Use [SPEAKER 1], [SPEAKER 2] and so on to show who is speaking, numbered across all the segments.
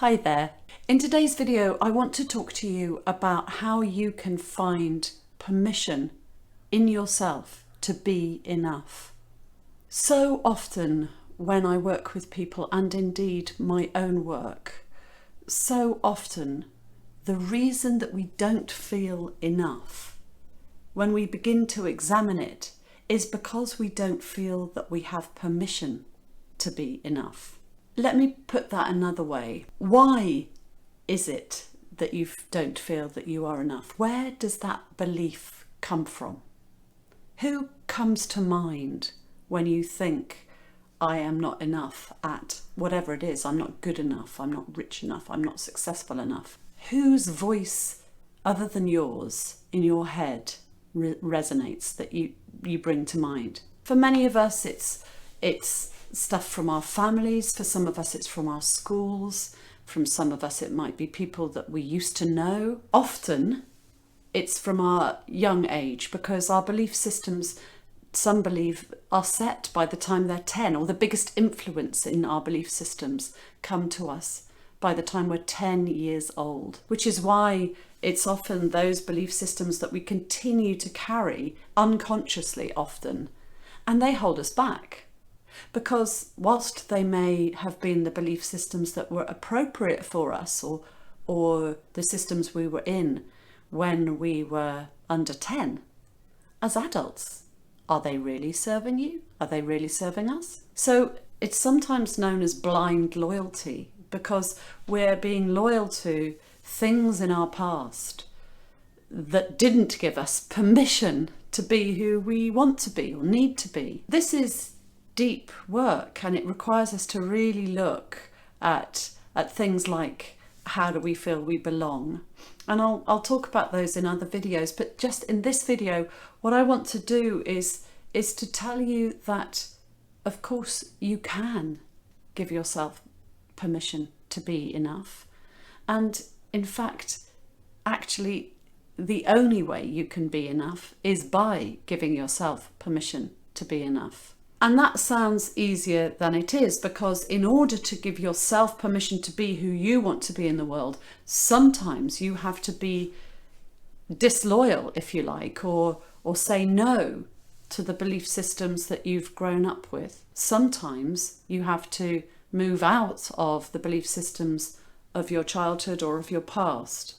[SPEAKER 1] Hi there. In today's video, I want to talk to you about how you can find permission in yourself to be enough. So often when I work with people, and indeed my own work, so often the reason that we don't feel enough, when we begin to examine it, is because we don't feel that we have permission to be enough. Let me put that another way. Why is it that you don't feel that you are enough? Where does that belief come from? Who comes to mind when you think, I am not enough at whatever it is? I'm not good enough, I'm not rich enough, I'm not successful enough. Whose voice other than yours in your head resonates that you bring to mind? For many of us, it's stuff from our families. For some of us, it's from our schools. From some of us, it might be people that we used to know. Often, it's from our young age, because our belief systems, some believe, are set by the time they're 10, or the biggest influence in our belief systems come to us by the time we're 10 years old, which is why it's often those belief systems that we continue to carry unconsciously often, and they hold us back. Because whilst they may have been the belief systems that were appropriate for us, or the systems we were in when we were under 10, as adults, are they really serving you? Are they really serving us? So it's sometimes known as blind loyalty, because we're being loyal to things in our past that didn't give us permission to be who we want to be or need to be. This is deep work, and it requires us to really look at things like, how do we feel we belong? And I'll talk about those in other videos, but just in this video, what I want to do is to tell you that, of course, you can give yourself permission to be enough. And in fact, actually, the only way you can be enough is by giving yourself permission to be enough. And that sounds easier than it is, because in order to give yourself permission to be who you want to be in the world, sometimes you have to be disloyal, if you like, or say no to the belief systems that you've grown up with. Sometimes you have to move out of the belief systems of your childhood or of your past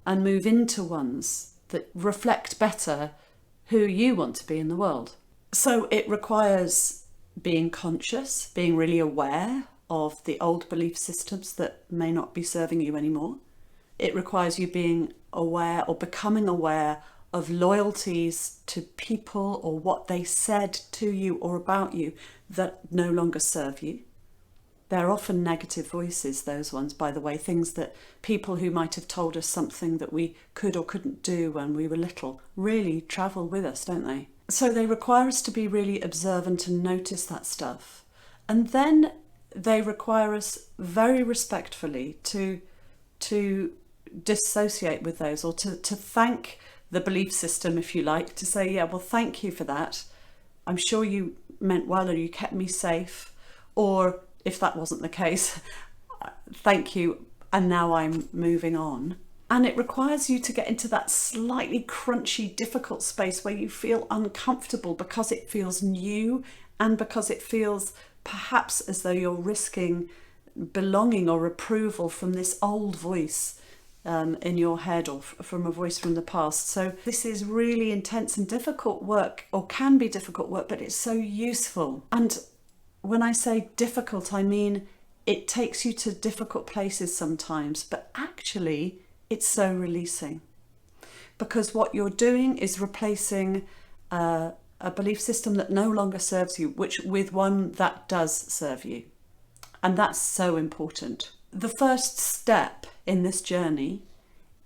[SPEAKER 1] and move into ones that reflect better who you want to be in the world. So it requires being conscious, being really aware of the old belief systems that may not be serving you anymore. It requires you being aware or becoming aware of loyalties to people or what they said to you or about you that no longer serve you. They're often negative voices, those ones, by the way, things that people who might have told us something that we could or couldn't do when we were little really travel with us, don't they? So they require us to be really observant and notice that stuff. And then they require us very respectfully to dissociate with those, or to thank the belief system, if you like, to say, yeah, well, thank you for that. I'm sure you meant well, or you kept me safe. Or if that wasn't the case, thank you, and now I'm moving on. And it requires you to get into that slightly crunchy, difficult space where you feel uncomfortable because it feels new, and because it feels perhaps as though you're risking belonging or approval from this old voice in your head, or from a voice from the past. So this is really intense and difficult work, or can be difficult work, but it's so useful. And when I say difficult, I mean it takes you to difficult places sometimes, but actually it's so releasing, because what you're doing is replacing a belief system that no longer serves you, with one that does serve you. And that's so important. The first step in this journey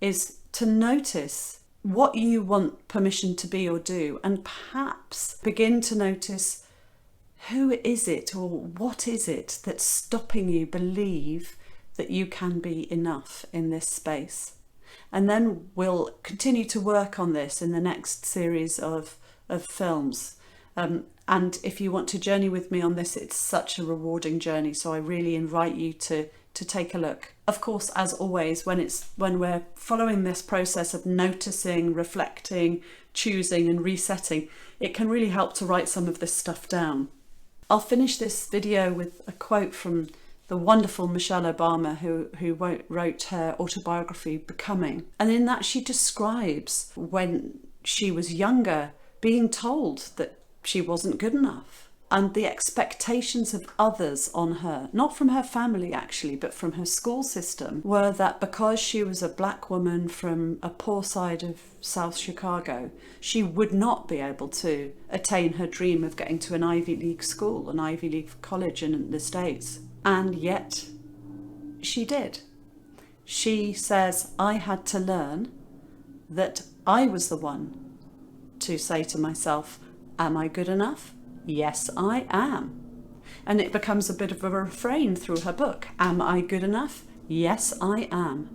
[SPEAKER 1] is to notice what you want permission to be or do, and perhaps begin to notice, who is it or what is it that's stopping you believe that you can be enough in this space? And then we'll continue to work on this in the next series of films. And if you want to journey with me on this, it's such a rewarding journey. So I really invite you to to take a look. Of course, as always, when we're following this process of noticing, reflecting, choosing and resetting, it can really help to write some of this stuff down. I'll finish this video with a quote from the wonderful Michelle Obama, who wrote her autobiography, Becoming. And in that she describes when she was younger being told that she wasn't good enough, and the expectations of others on her, not from her family actually, but from her school system, were that because she was a black woman from a poor side of South Chicago, she would not be able to attain her dream of getting to an Ivy League school, an Ivy League college in the States. And yet she did. She says, I had to learn that I was the one to say to myself, am I good enough? Yes, I am. And it becomes a bit of a refrain through her book. Am I good enough? Yes, I am.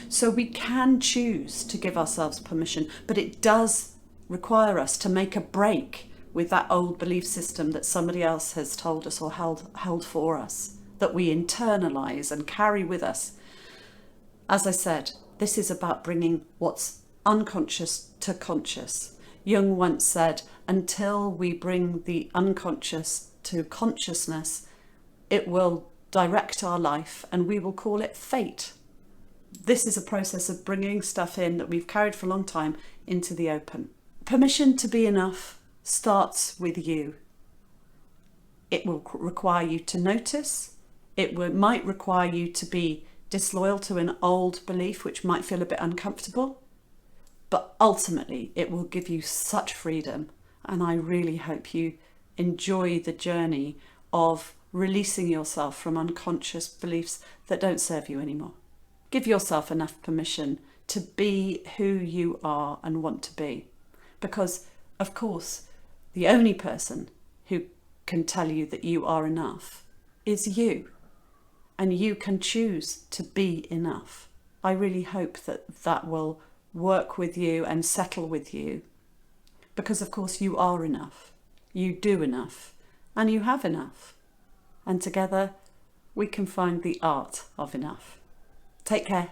[SPEAKER 1] So we can choose to give ourselves permission, but it does require us to make a break with that old belief system that somebody else has told us or held for us, that we internalize and carry with us. As I said, this is about bringing what's unconscious to conscious. Jung once said, until we bring the unconscious to consciousness, it will direct our life and we will call it fate. This is a process of bringing stuff in that we've carried for a long time into the open. Permission to be enough starts with you. It will require you to notice. Might require you to be disloyal to an old belief which might feel a bit uncomfortable. But ultimately, it will give you such freedom. And I really hope you enjoy the journey of releasing yourself from unconscious beliefs that don't serve you anymore. Give yourself enough permission to be who you are and want to be. Because, of course, the only person who can tell you that you are enough is you. And you can choose to be enough. I really hope that that will work with you and settle with you, because of course you are enough, you do enough, and you have enough, and together we can find the art of enough. Take care.